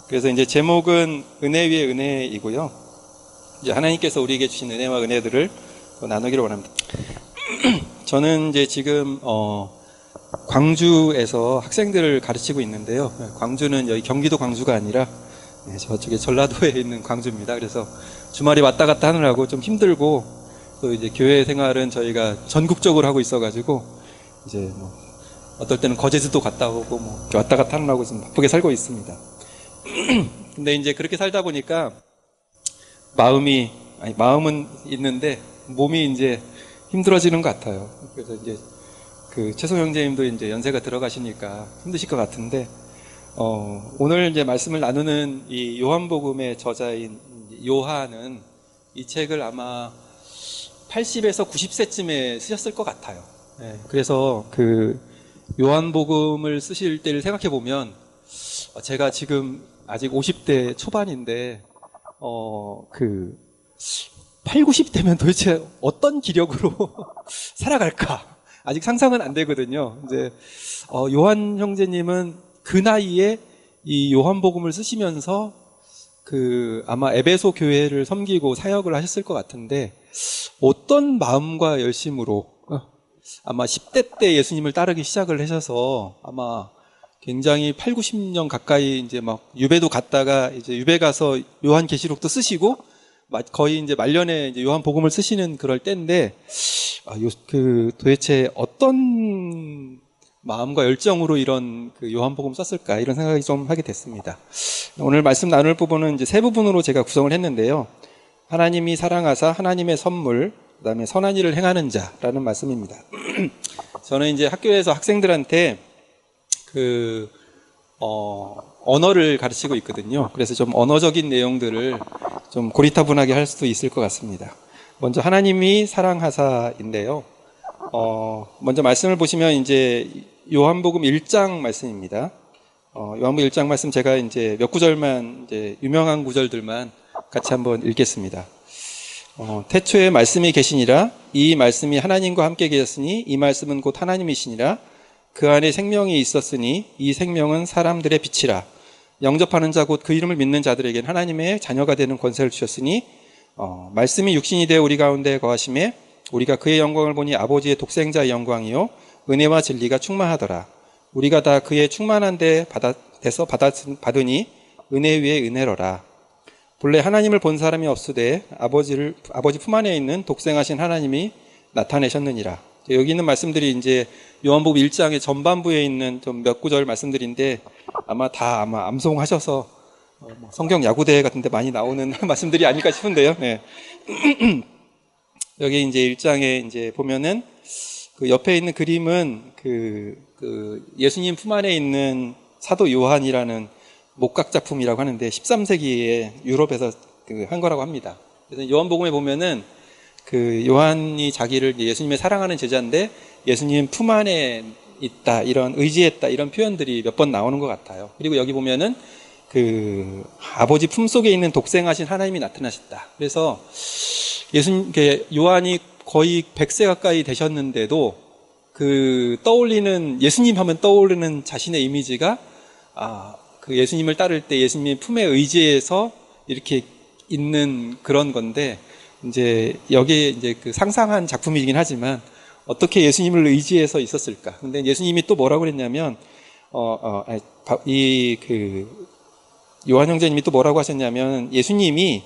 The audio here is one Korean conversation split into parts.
그래서 이제 제목은 은혜 위에 은혜이고요. 이제 하나님께서 우리에게 주신 은혜와 은혜들을 나누기를 원합니다. 저는 이제 지금 광주에서 학생들을 가르치고 있는데요. 광주는 여기 경기도 광주가 아니라 저쪽에 전라도에 있는 광주입니다. 그래서 주말에 왔다 갔다 하느라고 좀 힘들고, 또 이제 교회 생활은 저희가 전국적으로 하고 있어가지고 이제 뭐 어떨 때는 거제도도 갔다 오고 뭐 왔다 갔다 하느라고 좀 바쁘게 살고 있습니다. 근데 이제 그렇게 살다 보니까 마음은 있는데 몸이 이제 힘들어지는 것 같아요. 그래서 이제 그 최송 형제님도 이제 연세가 들어가시니까 힘드실 것 같은데, 오늘 이제 말씀을 나누는 이 요한복음의 저자인 요한은 이 책을 아마 80에서 90세쯤에 쓰셨을 것 같아요. 그래서 그 요한복음을 쓰실 때를 생각해 보면, 제가 지금 아직 50대 초반인데, 8, 90대면 도대체 어떤 기력으로 살아갈까? 아직 상상은 안 되거든요. 이제, 요한 형제님은 그 나이에 이 요한복음을 쓰시면서 아마 에베소 교회를 섬기고 사역을 하셨을 것 같은데, 어떤 마음과 열심으로, 아마 10대 때 예수님을 따르기 시작을 하셔서 아마 굉장히 8, 90년 가까이 이제 막 유배도 갔다가 이제 유배 가서 요한계시록도 쓰시고 거의 이제 말년에 이제 요한복음을 쓰시는 그럴 때인데, 도대체 어떤 마음과 열정으로 이런 요한복음 썼을까, 이런 생각이 좀 하게 됐습니다. 오늘 말씀 나눌 부분은 이제 세 부분으로 제가 구성을 했는데요. 하나님이 사랑하사 하나님의 선물, 그 다음에 선한 일을 행하는 자라는 말씀입니다. 저는 이제 학교에서 학생들한테 언어를 가르치고 있거든요. 그래서 좀 언어적인 내용들을 좀 고리타분하게 할 수도 있을 것 같습니다. 먼저 하나님이 사랑하사인데요. 먼저 말씀을 보시면 이제 요한복음 1장 말씀입니다. 요한복음 1장 말씀 제가 이제 몇 구절만, 이제 유명한 구절들만 같이 한번 읽겠습니다. 태초에 말씀이 계시니라. 이 말씀이 하나님과 함께 계셨으니 이 말씀은 곧 하나님이시니라. 그 안에 생명이 있었으니 이 생명은 사람들의 빛이라. 영접하는 자 곧 그 이름을 믿는 자들에겐 하나님의 자녀가 되는 권세를 주셨으니 말씀이 육신이 되어 우리 가운데 거하심에 우리가 그의 영광을 보니 아버지의 독생자의 영광이요 은혜와 진리가 충만하더라. 우리가 다 그의 충만한 데 받으니 은혜 위에 은혜로라. 본래 하나님을 본 사람이 없으되 아버지 품 안에 있는 독생하신 하나님이 나타내셨느니라. 여기 있는 말씀들이 이제 요한복음 1장의 전반부에 있는 좀 몇 구절 말씀들인데, 아마 암송하셔서 성경 야구대회 같은 데 많이 나오는 말씀들이 아닐까 싶은데요. 네. 여기 이제 1장에 이제 보면은 그 옆에 있는 그림은 예수님 품 안에 있는 사도 요한이라는 목각 작품이라고 하는데 13세기에 유럽에서 한 거라고 합니다. 그래서 요한복음에 보면은 요한이 자기를 예수님의 사랑하는 제자인데 예수님 품 안에 있다, 이런 의지했다, 이런 표현들이 몇 번 나오는 것 같아요. 그리고 여기 보면은 아버지 품 속에 있는 독생하신 하나님이 나타나셨다. 그래서 요한이 거의 100세 가까이 되셨는데도 예수님 하면 떠오르는 자신의 이미지가 예수님을 따를 때 예수님의 품에 의지해서 이렇게 있는 그런 건데, 이제 여기에 이제 상상한 작품이긴 하지만 어떻게 예수님을 의지해서 있었을까? 근데 예수님이 또 뭐라고 그랬냐면, 요한 형제님이 또 뭐라고 하셨냐면, 예수님이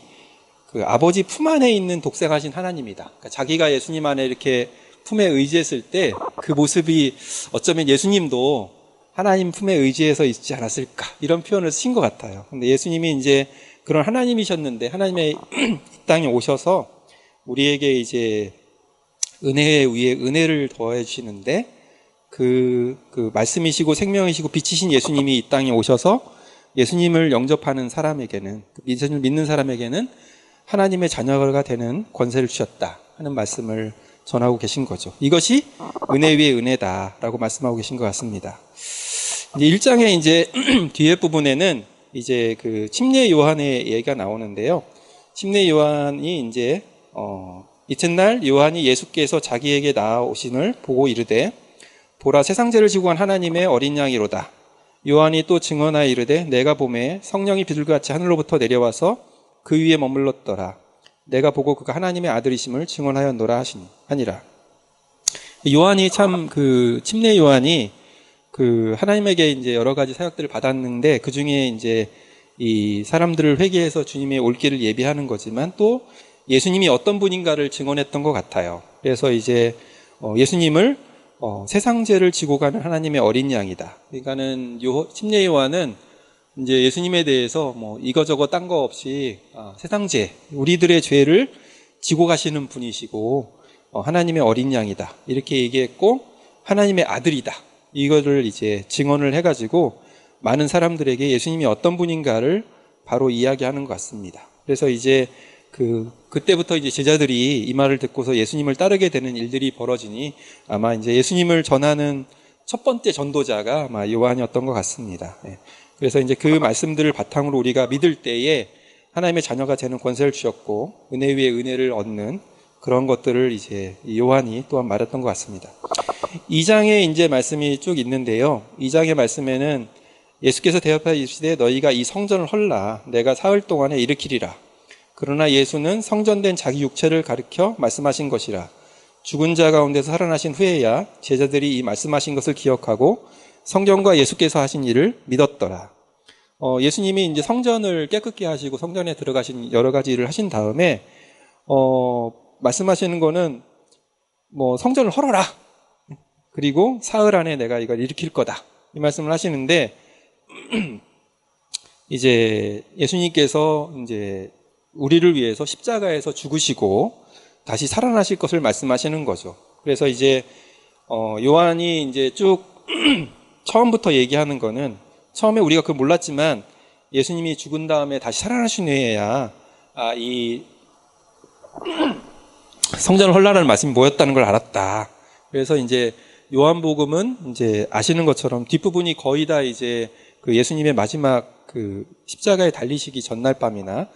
아버지 품 안에 있는 독생하신 하나님이다. 그러니까 자기가 예수님 안에 이렇게 품에 의지했을 때 그 모습이 어쩌면 예수님도 하나님 품에 의지해서 있지 않았을까, 이런 표현을 쓰신 것 같아요. 근데 예수님이 이제 그런 하나님이셨는데 하나님의 이 땅에 오셔서 우리에게 이제 은혜 위에 은혜를 더해 주시는데, 말씀이시고 생명이시고 빛이신 예수님이 이 땅에 오셔서 예수님을 영접하는 사람에게는, 예수님을 믿는 사람에게는 하나님의 자녀가 되는 권세를 주셨다 하는 말씀을 전하고 계신 거죠. 이것이 은혜 위에 은혜다라고 말씀하고 계신 것 같습니다. 이제 1장의 이제 뒤에 부분에는 이제 침례 요한의 얘기가 나오는데요. 침례 요한이 이제 이튿날 요한이 예수께서 자기에게 나아오심을 보고 이르되, 보라, 세상 죄를 지고 간 하나님의 어린 양이로다. 요한이 또 증언하여 이르되 내가 보매 성령이 비둘기같이 하늘로부터 내려와서 그 위에 머물렀더라. 내가 보고 그가 하나님의 아들이심을 증언하였노라 하니라. 요한이 참 침례 요한이 하나님에게 이제 여러 가지 사역들을 받았는데 그 중에 이제 이 사람들을 회개해서 주님의 올 길을 예비하는 거지만 또 예수님이 어떤 분인가를 증언했던 것 같아요. 그래서 이제 예수님을 세상 죄를 지고 가는 하나님의 어린 양이다. 그러니까는 침례 요한은 이제 예수님에 대해서 뭐 이거저거 딴 거 없이 세상 죄, 우리들의 죄를 지고 가시는 분이시고 하나님의 어린 양이다. 이렇게 얘기했고 하나님의 아들이다. 이거를 이제 증언을 해가지고 많은 사람들에게 예수님이 어떤 분인가를 바로 이야기하는 것 같습니다. 그래서 이제 그때부터 이제 제자들이 이 말을 듣고서 예수님을 따르게 되는 일들이 벌어지니 아마 이제 예수님을 전하는 첫 번째 전도자가 아마 요한이었던 것 같습니다. 그래서 이제 그 말씀들을 바탕으로 우리가 믿을 때에 하나님의 자녀가 되는 권세를 주셨고 은혜 위에 은혜를 얻는 그런 것들을 이제 요한이 또한 말했던 것 같습니다. 2장에 이제 말씀이 쭉 있는데요. 2장의 말씀에는 예수께서 대답하여 이르시되 너희가 이 성전을 헐라 내가 사흘 동안에 일으키리라. 그러나 예수는 성전된 자기 육체를 가리켜 말씀하신 것이라. 죽은 자 가운데서 살아나신 후에야 제자들이 이 말씀하신 것을 기억하고 성전과 예수께서 하신 일을 믿었더라. 예수님이 이제 성전을 깨끗게 하시고 성전에 들어가신 여러 가지 일을 하신 다음에 말씀하시는 거는 뭐 성전을 헐어라. 그리고 사흘 안에 내가 이걸 일으킬 거다. 이 말씀을 하시는데 이제 예수님께서 이제 우리를 위해서 십자가에서 죽으시고 다시 살아나실 것을 말씀하시는 거죠. 그래서 이제 요한이 이제 쭉 처음부터 얘기하는 거는 처음에 우리가 그걸 몰랐지만 예수님이 죽은 다음에 다시 살아나신 후에야 이 성전을 헐라라는 말씀이 뭐였다는 걸 알았다. 그래서 이제 요한복음은 이제 아시는 것처럼 뒷부분이 거의 다 이제 예수님의 마지막 십자가에 달리시기 전날 밤이나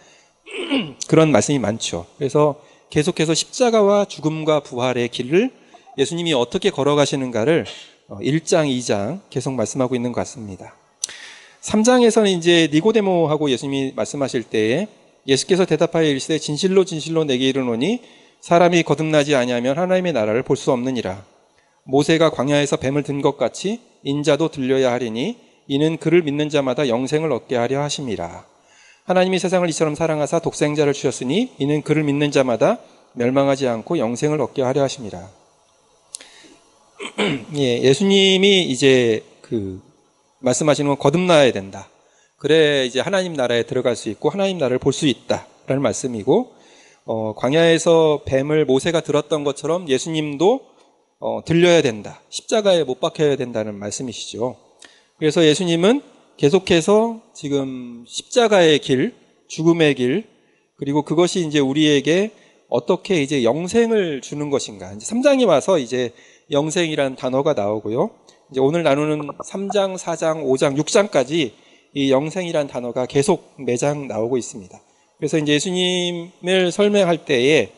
그런 말씀이 많죠. 그래서 계속해서 십자가와 죽음과 부활의 길을 예수님이 어떻게 걸어가시는가를 1장, 2장 계속 말씀하고 있는 것 같습니다. 3장에서는 이제 니고데모하고 예수님이 말씀하실 때에 예수께서 대답하여 이르시되 진실로 진실로 내게 이르노니 사람이 거듭나지 아니하면 하나님의 나라를 볼 수 없느니라. 모세가 광야에서 뱀을 든 것 같이 인자도 들려야 하리니 이는 그를 믿는 자마다 영생을 얻게 하려 하심이라. 하나님이 세상을 이처럼 사랑하사 독생자를 주셨으니 이는 그를 믿는 자마다 멸망하지 않고 영생을 얻게 하려 하심이라. 예, 예수님이 이제 말씀하시는 건 거듭나야 된다. 그래 이제 하나님 나라에 들어갈 수 있고 하나님 나라를 볼 수 있다라는 말씀이고 광야에서 뱀을 모세가 들었던 것처럼 예수님도 들려야 된다. 십자가에 못 박혀야 된다는 말씀이시죠. 그래서 예수님은 계속해서 지금 십자가의 길, 죽음의 길, 그리고 그것이 이제 우리에게 어떻게 이제 영생을 주는 것인가. 이제 3장에 와서 이제 영생이라는 단어가 나오고요. 이제 오늘 나누는 3장, 4장, 5장, 6장까지 이 영생이라는 단어가 계속 매장 나오고 있습니다. 그래서 이제 예수님을 설명할 때에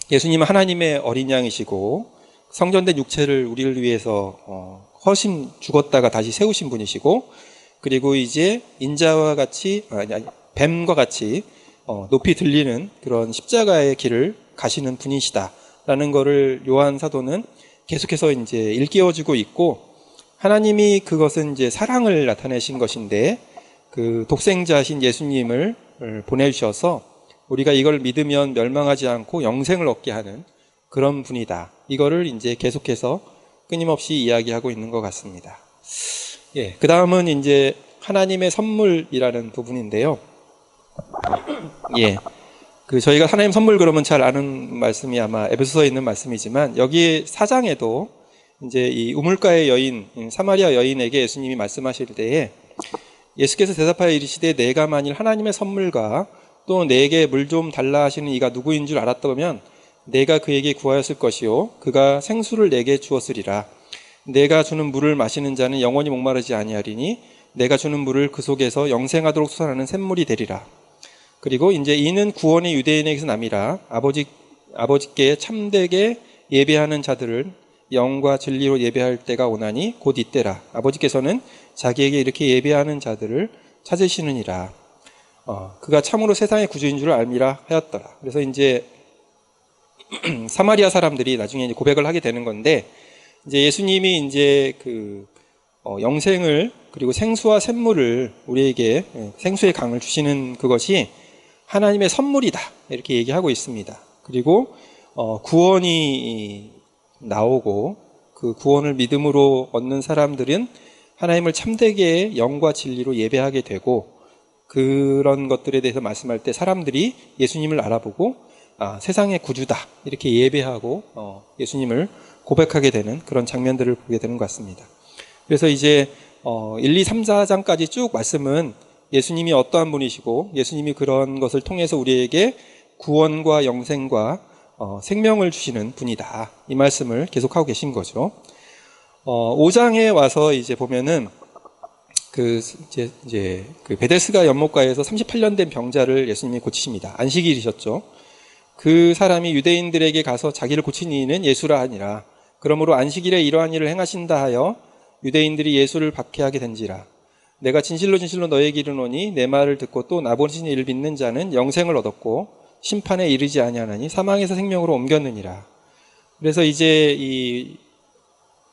예수님은 하나님의 어린 양이시고 성전된 육체를 우리를 위해서 허심 죽었다가 다시 세우신 분이시고 그리고 이제 인자와 같이 뱀과 같이 높이 들리는 그런 십자가의 길을 가시는 분이시다라는 것을 요한 사도는 계속해서 이제 일깨워주고 있고 하나님이 그것은 이제 사랑을 나타내신 것인데 그 독생자신 예수님을 보내주셔서 우리가 이걸 믿으면 멸망하지 않고 영생을 얻게 하는 그런 분이다. 이거를 이제 계속해서 끊임없이 이야기하고 있는 것 같습니다. 예, 그 다음은 이제 하나님의 선물이라는 부분인데요. 예, 저희가 하나님 선물 그러면 잘 아는 말씀이 아마 에베소서에 있는 말씀이지만 여기 4장에도 이제 이 우물가의 여인, 사마리아 여인에게 예수님이 말씀하실 때에 예수께서 대답하여 이르시되 내가 만일 하나님의 선물과 또 내게 물 좀 달라 하시는 이가 누구인 줄 알았다면 내가 그에게 구하였을 것이요 그가 생수를 내게 주었으리라. 내가 주는 물을 마시는 자는 영원히 목마르지 아니하리니 내가 주는 물을 그 속에서 영생하도록 솟아나는 샘물이 되리라. 그리고 이제 이는 구원의 유대인에게서 남이라 아버지께 참되게 예배하는 자들을 영과 진리로 예배할 때가 오나니 곧 이때라. 아버지께서는 자기에게 이렇게 예배하는 자들을 찾으시느니라. 그가 참으로 세상의 구주인 줄 알미라 하였더라. 그래서 이제 사마리아 사람들이 나중에 이제 고백을 하게 되는 건데, 이제 예수님이 이제 영생을, 그리고 생수와 샘물을 우리에게, 생수의 강을 주시는 그것이 하나님의 선물이다, 이렇게 얘기하고 있습니다. 그리고 구원이 나오고 그 구원을 믿음으로 얻는 사람들은 하나님을 참되게 영과 진리로 예배하게 되고, 그런 것들에 대해서 말씀할 때 사람들이 예수님을 알아보고 세상의 구주다, 이렇게 예배하고 예수님을 고백하게 되는 그런 장면들을 보게 되는 것 같습니다. 그래서 이제 1, 2, 3, 4장까지 쭉 말씀은 예수님이 어떠한 분이시고, 예수님이 그런 것을 통해서 우리에게 구원과 영생과 생명을 주시는 분이다, 이 말씀을 계속하고 계신 거죠. 5장에 와서 이제 보면은 그 베데스다 연못가에서 38년 된 병자를 예수님이 고치십니다. 안식일이셨죠. 그 사람이 유대인들에게 가서 자기를 고친 이는 예수라 하니라. 그러므로 안식일에 이러한 일을 행하신다 하여 유대인들이 예수를 박해하게 된지라. 내가 진실로 진실로 너에게 이르노니 내 말을 듣고 또 나 보내신 이를 믿는 자는 영생을 얻었고 심판에 이르지 아니하나니 사망에서 생명으로 옮겼느니라. 그래서 이제 이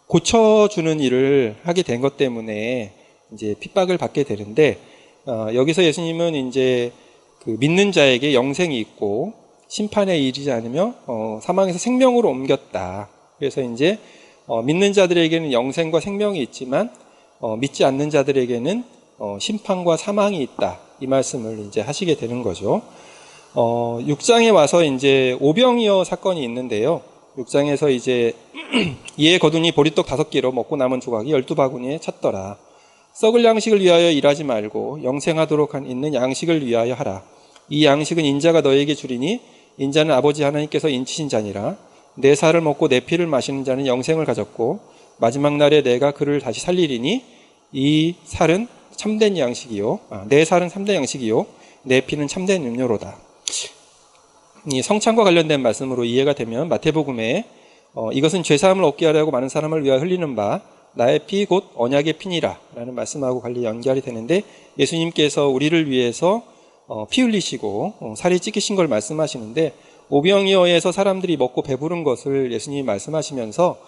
고쳐주는 일을 하게 된 것 때문에 이제 핍박을 받게 되는데, 여기서 예수님은 이제 그 믿는 자에게 영생이 있고 심판에 이르지 않으며 사망에서 생명으로 옮겼다. 그래서 이제 믿는 자들에게는 영생과 생명이 있지만 믿지 않는 자들에게는 심판과 사망이 있다, 이 말씀을 이제 하시게 되는 거죠. 6장에 와서 이제 오병이어 사건이 있는데요. 6장에서 이제 이에 거두니 보리떡 5개로 먹고 남은 조각이 12바구니에 찼더라. 썩을 양식을 위하여 일하지 말고 영생하도록 있는 양식을 위하여 하라. 이 양식은 인자가 너에게 주리니 인자는 아버지 하나님께서 인치신 자니라. 내 살을 먹고 내 피를 마시는 자는 영생을 가졌고 마지막 날에 내가 그를 다시 살리리니 이 살은 참된 양식이요, 내 살은 참된 양식이요 내 피는 참된 음료로다. 이 성찬과 관련된 말씀으로 이해가 되면 마태복음에 이것은 죄사함을 얻게 하려고 많은 사람을 위하여 흘리는 바 나의 피 곧 언약의 피니라 라는 말씀하고 관리 연결이 되는데, 예수님께서 우리를 위해서 피 흘리시고 살이 찢기신 걸 말씀하시는데, 오병이어에서 사람들이 먹고 배부른 것을 예수님이 말씀하시면서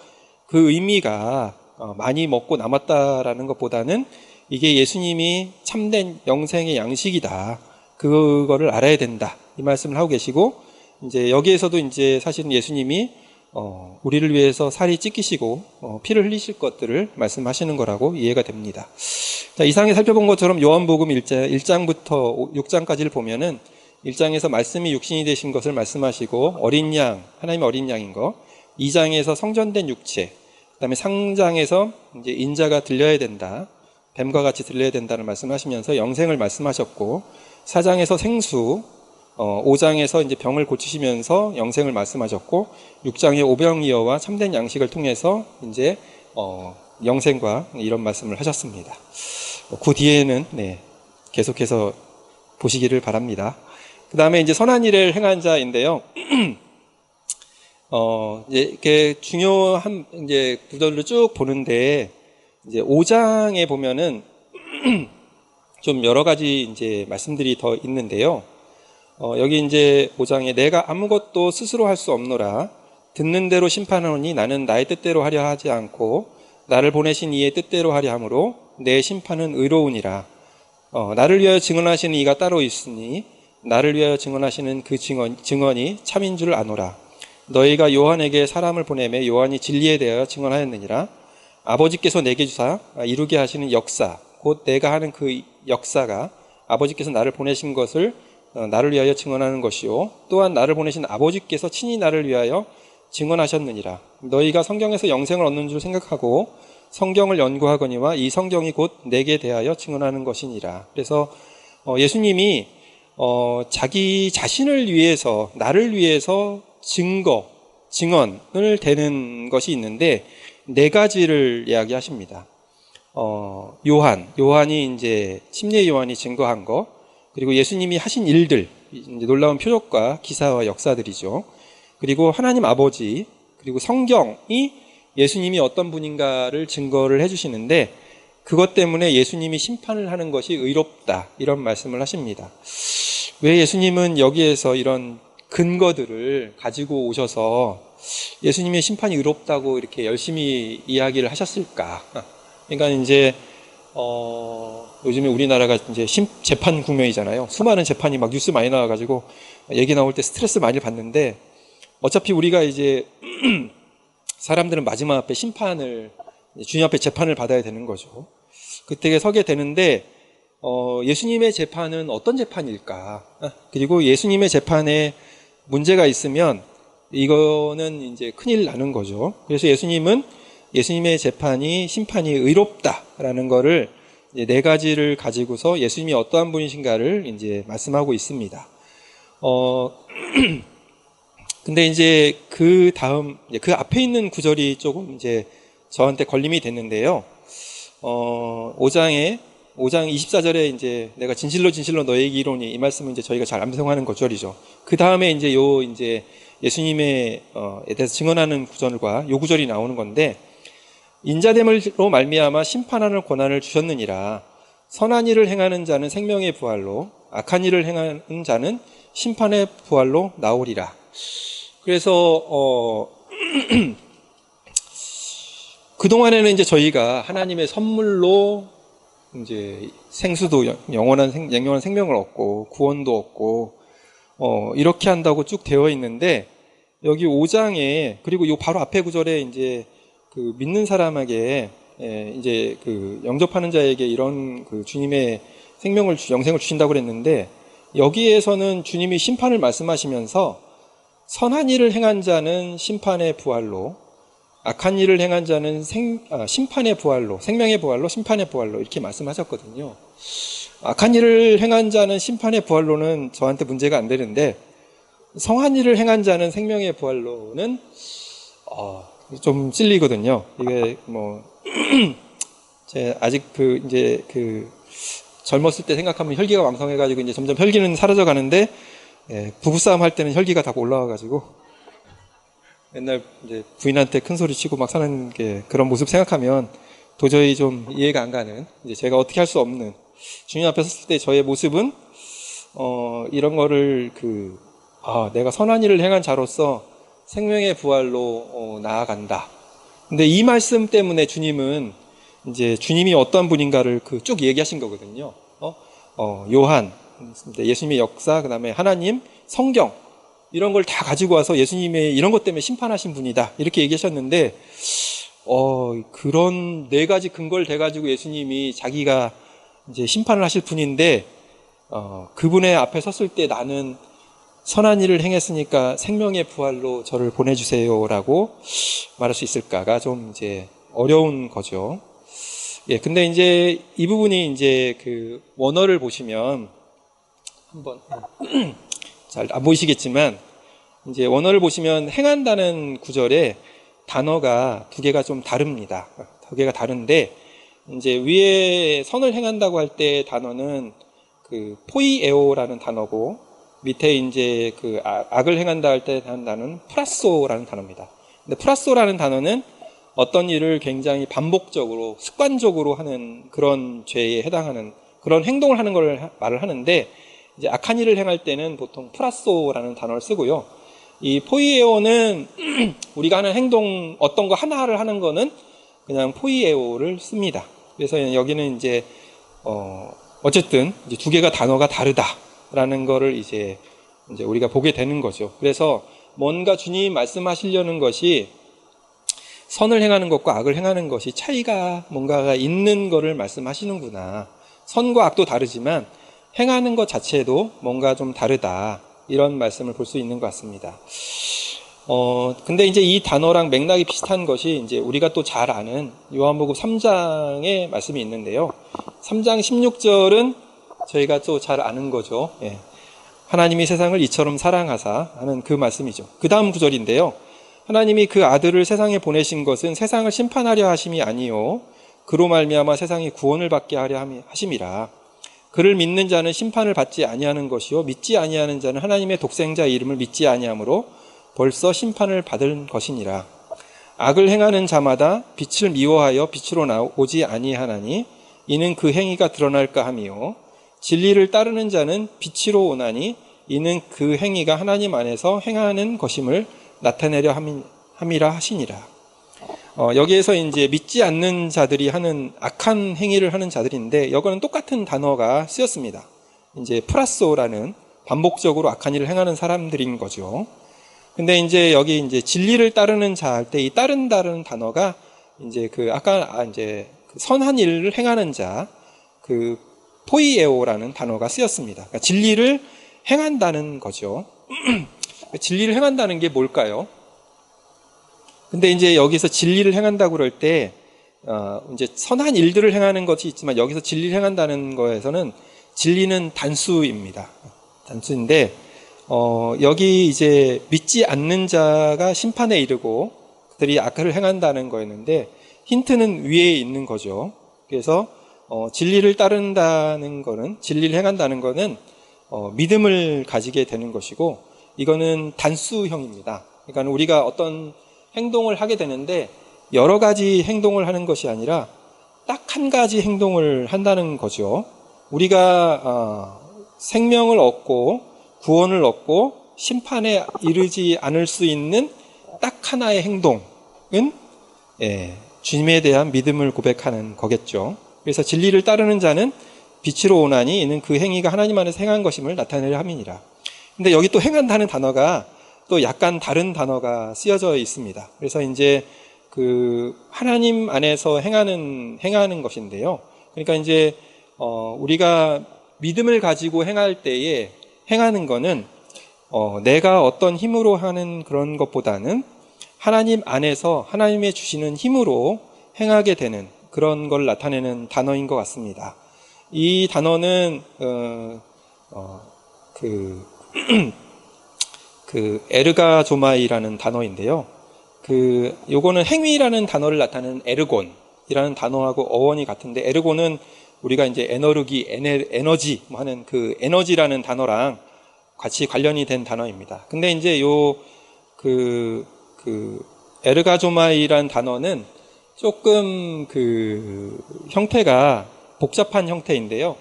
그 의미가 많이 먹고 남았다라는 것보다는 이게 예수님이 참된 영생의 양식이다, 그거를 알아야 된다, 이 말씀을 하고 계시고, 이제 여기에서도 이제 사실은 예수님이 우리를 위해서 살이 찢기시고 피를 흘리실 것들을 말씀하시는 거라고 이해가 됩니다. 자, 이상에 살펴본 것처럼 요한복음 1장부터 6장까지를 보면은 1장에서 말씀이 육신이 되신 것을 말씀하시고 어린 양, 하나님의 어린 양인 거, 2장에서 성전된 육체, 그다음에 3장에서 이제 인자가 들려야 된다, 뱀과 같이 들려야 된다는 말씀하시면서 영생을 말씀하셨고, 4장에서 생수, 5장에서 이제 병을 고치시면서 영생을 말씀하셨고, 6장의 오병이어와 참된 양식을 통해서 이제 영생과 이런 말씀을 하셨습니다. 그 뒤에는 계속해서 보시기를 바랍니다. 그 다음에 이제 선한 일을 행한 자인데요. 이렇게 중요한 이제 구절을 쭉 보는데, 이제 5장에 보면은 좀 여러 가지 이제 말씀들이 더 있는데요. 여기 이제 5장에 내가 아무것도 스스로 할 수 없노라. 듣는 대로 심판하노니 나는 나의 뜻대로 하려 하지 않고 나를 보내신 이의 뜻대로 하려 함으로 내 심판은 의로우니라. 나를 위하여 증언하시는 이가 따로 있으니 나를 위하여 증언하시는 그 증언이 참인 줄 아노라. 너희가 요한에게 사람을 보내매 요한이 진리에 대하여 증언하였느니라. 아버지께서 내게 주사 이루게 하시는 역사, 곧 내가 하는 그 역사가 아버지께서 나를 보내신 것을 나를 위하여 증언하는 것이요, 또한 나를 보내신 아버지께서 친히 나를 위하여 증언하셨느니라. 너희가 성경에서 영생을 얻는 줄 생각하고 성경을 연구하거니와 이 성경이 곧 내게 대하여 증언하는 것이니라. 그래서 예수님이 자기 자신을 위해서, 나를 위해서 증언을 대는 것이 있는데 4가지를 이야기하십니다. 요한이 이제 침례 요한이 증거한 거, 그리고 예수님이 하신 일들, 이제 놀라운 표적과 기사와 역사들이죠. 그리고 하나님 아버지, 그리고 성경이 예수님이 어떤 분인가를 증거를 해주시는데 그것 때문에 예수님이 심판을 하는 것이 의롭다 이런 말씀을 하십니다. 왜 예수님은 여기에서 이런 근거들을 가지고 오셔서 예수님의 심판이 의롭다고 이렇게 열심히 이야기를 하셨을까? 그러니까 이제 요즘에 우리나라가 이제 재판 국면이잖아요. 수많은 재판이 막 뉴스 많이 나와가지고 얘기 나올 때 스트레스 많이 받는데 어차피 우리가 이제 사람들은 마지막 앞에 심판을 주님 앞에 재판을 받아야 되는 거죠. 그때 서게 되는데 예수님의 재판은 어떤 재판일까? 그리고 예수님의 재판에 문제가 있으면 이거는 이제 큰일 나는 거죠. 그래서 예수님의 재판이 심판이 의롭다라는 거를 이제 네 가지를 가지고서 예수님이 어떠한 분이신가를 이제 말씀하고 있습니다. 근데 이제 그 다음 그 앞에 있는 구절이 조금 이제 저한테 걸림이 됐는데요. 5장 24절에 이제 내가 진실로 너에게 이르노니 이 말씀은 이제 저희가 잘 암송하는 구절이죠. 그 다음에 이제 이제 예수님에 대해서 증언하는 구절과 요 구절이 나오는 건데 인자됨으로 말미암아 심판하는 권한을 주셨느니라. 선한 일을 행하는 자는 생명의 부활로 악한 일을 행하는 자는 심판의 부활로 나오리라. 그래서 그동안에는 이제 저희가 하나님의 선물로 이제 생수도 영원한 생명을 얻고 구원도 얻고 이렇게 한다고 쭉 되어 있는데 여기 5장에 그리고 요 바로 앞에 구절에 이제 그 믿는 사람에게 이제 그 영접하는 자에게 이런 그 주님의 영생을 주신다고 그랬는데 여기에서는 주님이 심판을 말씀하시면서 선한 일을 행한 자는 심판의 부활로 악한 일을 행한 자는 심판의 부활로 생명의 부활로 심판의 부활로 이렇게 말씀하셨거든요. 악한 일을 행한 자는 심판의 부활로는 저한테 문제가 안 되는데 선한 일을 행한 자는 생명의 부활로는 좀 찔리거든요. 이게 제 아직 젊었을 때 생각하면 혈기가 왕성해가지고 이제 점점 혈기는 사라져 가는데 부부싸움 할 때는 혈기가 다 올라와가지고 맨날 이제 부인한테 큰 소리 치고 막 사는 게 그런 모습 생각하면 도저히 좀 이해가 안 가는 이제 제가 어떻게 할 수 없는 주님 앞에 섰을 때 저의 모습은 이런 거를 내가 선한 일을 행한 자로서 생명의 부활로 나아간다. 근데 이 말씀 때문에 주님이 어떤 분인가를 쭉 얘기하신 거거든요. 요한, 예수님의 역사, 그 다음에 하나님, 성경, 이런 걸 다 가지고 와서 예수님의 이런 것 때문에 심판하신 분이다. 이렇게 얘기하셨는데, 그런 네 가지 근거를 대가지고 예수님이 자기가 이제 심판을 하실 분인데, 그분의 앞에 섰을 때 나는 선한 일을 행했으니까 생명의 부활로 저를 보내주세요라고 말할 수 있을까가 좀 이제 어려운 거죠. 예, 근데 이제 이 부분이 이제 그 원어를 보시면 한번 잘 안 보이시겠지만 이제 원어를 보시면 행한다는 구절에 단어가 두 개가 좀 다릅니다. 두 개가 다른데 이제 위에 선을 행한다고 할 때 단어는 그 포이에오라는 단어고 밑에 이제 그 악을 행한다 할 때 단어는 프라소라는 단어입니다. 근데 프라소라는 단어는 어떤 일을 굉장히 반복적으로 습관적으로 하는 그런 죄에 해당하는 그런 행동을 하는 걸 말을 하는데 이제 악한 일을 행할 때는 보통 프라소라는 단어를 쓰고요. 이 포이에오는 우리가 하는 행동 어떤 거 하나를 하는 거는 그냥 포이에오를 씁니다. 그래서 여기는 이제 어쨌든 이제 두 개가 단어가 다르다라는 거를 이제 우리가 보게 되는 거죠. 그래서 뭔가 주님이 말씀하시려는 것이 선을 행하는 것과 악을 행하는 것이 차이가 뭔가가 있는 거를 말씀하시는구나. 선과 악도 다르지만 행하는 것 자체도 뭔가 좀 다르다. 이런 말씀을 볼 수 있는 것 같습니다. 근데 이제 이 단어랑 맥락이 비슷한 것이 이제 우리가 또 잘 아는 요한복음 3장의 말씀이 있는데요. 3장 16절은 저희가 또 잘 아는 거죠. 예. 하나님이 세상을 이처럼 사랑하사 하는 그 말씀이죠. 그 다음 구절인데요. 하나님이 그 아들을 세상에 보내신 것은 세상을 심판하려 하심이 아니요 그로 말미암아 세상이 구원을 받게 하려 하심이라. 그를 믿는 자는 심판을 받지 아니하는 것이요 믿지 아니하는 자는 하나님의 독생자 이름을 믿지 아니하므로 벌써 심판을 받은 것이니라. 악을 행하는 자마다 빛을 미워하여 빛으로 나오지 아니하나니 이는 그 행위가 드러날까 하며 진리를 따르는 자는 빛으로 오나니 이는 그 행위가 하나님 안에서 행하는 것임을 나타내려 함이라 하시니라. 여기에서 이제 믿지 않는 자들이 하는 악한 행위를 하는 자들인데, 여기는 똑같은 단어가 쓰였습니다. 이제 프라소라는 반복적으로 악한 일을 행하는 사람들인 거죠. 근데 이제 여기 이제 진리를 따르는 자 할 때 이 따른다는 단어가 이제 이제 선한 일을 행하는 자, 포이에오라는 단어가 쓰였습니다. 그러니까 진리를 행한다는 거죠. 진리를 행한다는 게 뭘까요? 근데 이제 여기서 진리를 행한다고 그럴 때, 이제 선한 일들을 행하는 것이 있지만 여기서 진리를 행한다는 거에서는 진리는 단수입니다. 단수인데, 여기 이제 믿지 않는 자가 심판에 이르고 그들이 악을 행한다는 거였는데, 힌트는 위에 있는 거죠. 그래서, 진리를 따른다는 거는, 진리를 행한다는 거는, 믿음을 가지게 되는 것이고, 이거는 단수형입니다. 그러니까 우리가 어떤 행동을 하게 되는데 여러 가지 행동을 하는 것이 아니라 딱 한 가지 행동을 한다는 거죠. 우리가 생명을 얻고 구원을 얻고 심판에 이르지 않을 수 있는 딱 하나의 행동은 주님에 대한 믿음을 고백하는 거겠죠. 그래서 진리를 따르는 자는 빛으로 오나니 이는 그 행위가 하나님 안에서 행한 것임을 나타내려 함이니라. 근데 여기 또 행한다는 단어가 또 약간 다른 단어가 쓰여져 있습니다. 그래서 이제 하나님 안에서 행하는 것인데요. 그러니까 이제 우리가 믿음을 가지고 행할 때에 행하는 거는 내가 어떤 힘으로 하는 그런 것보다는 하나님 안에서 하나님의 주시는 힘으로 행하게 되는 그런 걸 나타내는 단어인 것 같습니다. 이 단어는 에르가조마이라는 단어인데요. 요거는 행위라는 단어를 나타내는 에르곤이라는 단어하고 어원이 같은데, 에르곤은 우리가 이제 에너지 하는 에너지라는 단어랑 같이 관련이 된 단어입니다. 근데 이제 에르가조마이라는 단어는 조금 형태가 복잡한 형태인데요.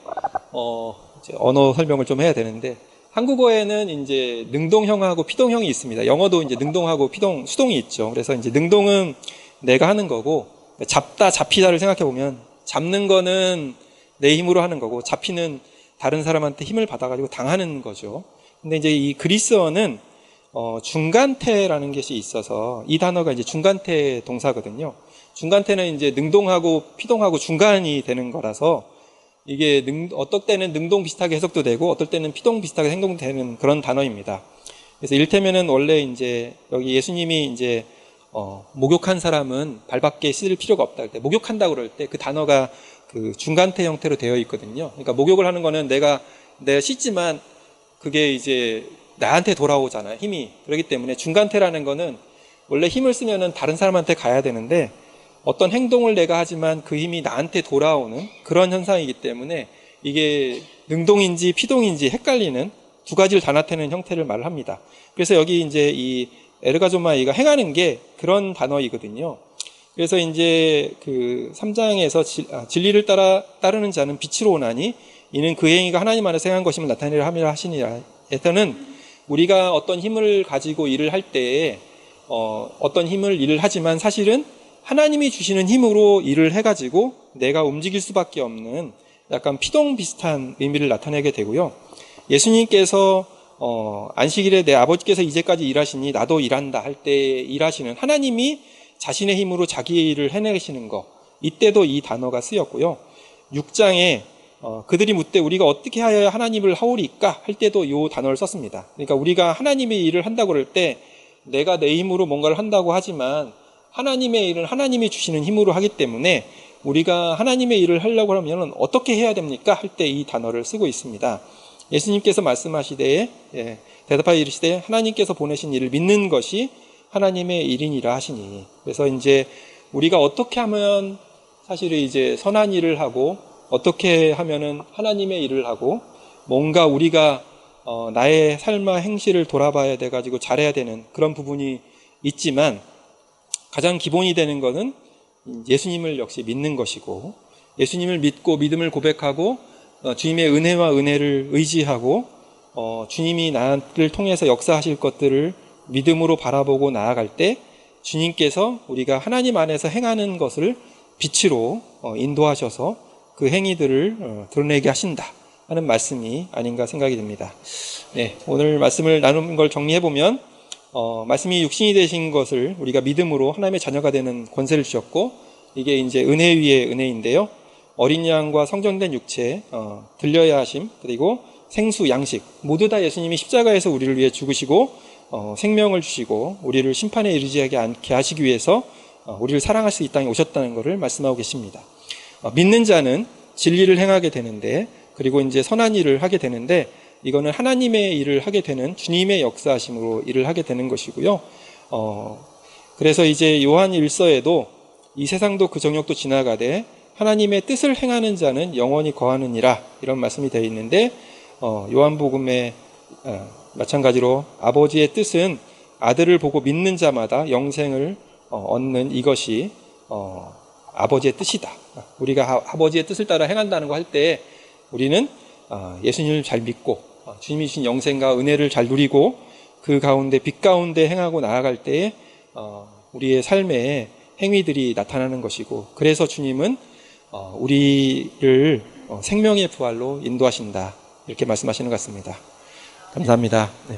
이제 언어 설명을 좀 해야 되는데, 한국어에는 이제 능동형하고 피동형이 있습니다. 영어도 이제 능동하고 수동이 있죠. 그래서 이제 능동은 내가 하는 거고, 잡다, 잡히다를 생각해 보면 잡는 거는 내 힘으로 하는 거고, 잡히는 다른 사람한테 힘을 받아가지고 당하는 거죠. 근데 이제 이 그리스어는 중간태라는 것이 있어서, 이 단어가 이제 중간태 동사거든요. 중간태는 이제 능동하고 피동하고 중간이 되는 거라서 이게 어떨 때는 능동 비슷하게 해석도 되고 어떨 때는 피동 비슷하게 행동되는 그런 단어입니다. 그래서 이를테면은 원래 이제 여기 예수님이 이제 목욕한 사람은 발밖에 씻을 필요가 없다 할 때, 목욕한다고 그럴 때 그 단어가 중간태 형태로 되어 있거든요. 그러니까 목욕을 하는 거는 내가 씻지만 그게 이제 나한테 돌아오잖아요, 힘이. 그렇기 때문에 중간태라는 거는 원래 힘을 쓰면은 다른 사람한테 가야 되는데 어떤 행동을 내가 하지만 그 힘이 나한테 돌아오는 그런 현상이기 때문에 이게 능동인지 피동인지 헷갈리는 두 가지를 다 나타내는 형태를 말을 합니다. 그래서 여기 이제 이 에르가조마이가 행하는 게 그런 단어이거든요. 그래서 이제 3장에서 진리를 따르는 자는 빛으로 오나니 이는 그 행위가 하나님 안에서 행한 것임을 나타내려 함이라 하시니라. 에서는 우리가 어떤 힘을 가지고 일을 할 때에 어떤 일을 하지만 사실은 하나님이 주시는 힘으로 일을 해가지고 내가 움직일 수밖에 없는 약간 피동 비슷한 의미를 나타내게 되고요. 예수님께서 안식일에 내 아버지께서 이제까지 일하시니 나도 일한다 할 때 일하시는 하나님이 자신의 힘으로 자기 일을 해내시는 거, 이때도 이 단어가 쓰였고요. 6장에 그들이 묻되 우리가 어떻게 하여야 하나님을 하오리까 할 때도 이 단어를 썼습니다. 그러니까 우리가 하나님의 일을 한다고 그럴 때 내가 내 힘으로 뭔가를 한다고 하지만 하나님의 일은 하나님이 주시는 힘으로 하기 때문에 우리가 하나님의 일을 하려고 하면 어떻게 해야 됩니까? 할 때 이 단어를 쓰고 있습니다. 예수님께서 말씀하시되 대답하여 이르시되 하나님께서 보내신 일을 믿는 것이 하나님의 일이니라 하시니. 그래서 이제 우리가 어떻게 하면 사실 이제 선한 일을 하고 어떻게 하면은 하나님의 일을 하고 뭔가 우리가 나의 삶과 행실을 돌아봐야 돼 가지고 잘해야 되는 그런 부분이 있지만 가장 기본이 되는 것은 예수님을 역시 믿는 것이고, 예수님을 믿고 믿음을 고백하고 주님의 은혜와 은혜를 의지하고 주님이 나를 통해서 역사하실 것들을 믿음으로 바라보고 나아갈 때 주님께서 우리가 하나님 안에서 행하는 것을 빛으로 인도하셔서 그 행위들을 드러내게 하신다 하는 말씀이 아닌가 생각이 듭니다. 네, 오늘 말씀을 나눈 걸 정리해보면 말씀이 육신이 되신 것을 우리가 믿음으로 하나님의 자녀가 되는 권세를 주셨고, 이게 이제 은혜 위에 은혜인데요. 어린 양과 성전된 육체, 들려야 하심, 그리고 생수, 양식 모두 다 예수님이 십자가에서 우리를 위해 죽으시고 생명을 주시고 우리를 심판에 이르지 않게 하시기 위해서 우리를 사랑할 수 이 땅에 오셨다는 것을 말씀하고 계십니다. 믿는 자는 진리를 행하게 되는데, 그리고 이제 선한 일을 하게 되는데, 이거는 하나님의 일을 하게 되는 주님의 역사하심으로 일을 하게 되는 것이고요. 그래서 이제 요한 1서에도 이 세상도 그 정욕도 지나가되 하나님의 뜻을 행하는 자는 영원히 거하느니라, 이런 말씀이 되어 있는데, 요한복음에 마찬가지로 아버지의 뜻은 아들을 보고 믿는 자마다 영생을 얻는 이것이 아버지의 뜻이다. 우리가 아버지의 뜻을 따라 행한다는 거 할 때 우리는 예수님을 잘 믿고 주님이 주신 영생과 은혜를 잘 누리고 그 가운데 빛 가운데 행하고 나아갈 때에 우리의 삶에 행위들이 나타나는 것이고, 그래서 주님은 우리를 생명의 부활로 인도하신다, 이렇게 말씀하시는 것 같습니다. 감사합니다. 네.